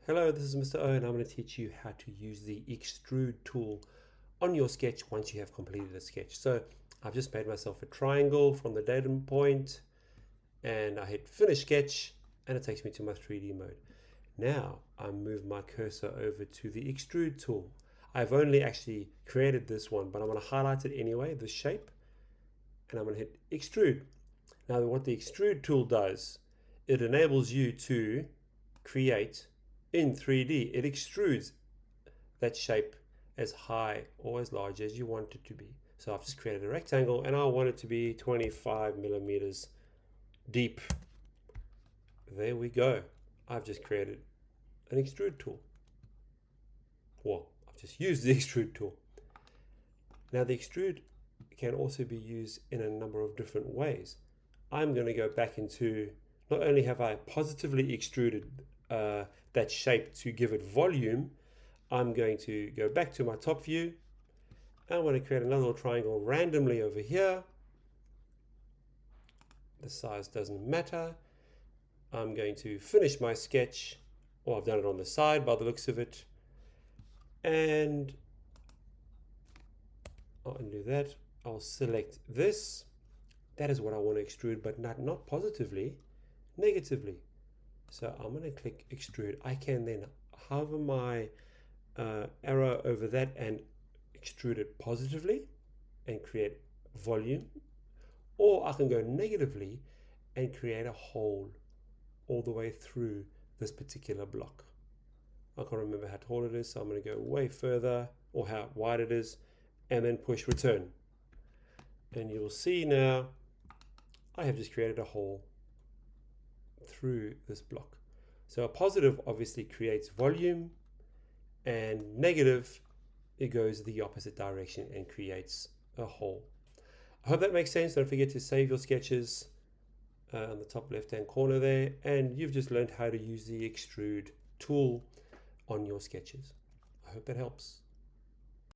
Hello, this is Mr. O and I'm going to teach you how to use the Extrude tool on your sketch once you have completed a sketch. So I've just made myself a triangle from the datum point and I hit finish sketch and it takes me to my 3D mode. Now I move my cursor over to the Extrude tool. I've only actually created this one, but I'm going to highlight it anyway, this shape, and I'm going to hit Extrude. Now what the Extrude tool does, it enables you to create in 3D. It extrudes that shape as high or as large as you want it to be. So I've just created a rectangle and I want it to be 25 millimeters deep. There we go. I've just created an extrude tool. Well, I've just used the extrude tool. Now the extrude can also be used in a number of different ways. I'm going to go back into, not only have I positively extruded that shape to give it volume, I'm going to go back to my top view. I want to create another little triangle randomly over here. The size doesn't matter. I'm going to finish my sketch, or I've done it on the side by the looks of it, and I'll undo that. I'll select this. That is what I want to extrude, but not positively, negatively. So I'm going to click extrude. I can then hover my arrow over that and extrude it positively and create volume, or I can go negatively and create a hole all the way through this particular block. I can't remember how tall it is, so I'm going to go way further, or how wide it is, and then push return. And you'll see now I have just created a hole through this block. So a positive obviously creates volume, and negative, it goes the opposite direction and creates a hole. I hope that makes sense. Don't forget to save your sketches on the top left hand corner there, and you've just learned how to use the extrude tool on your sketches. I hope that helps.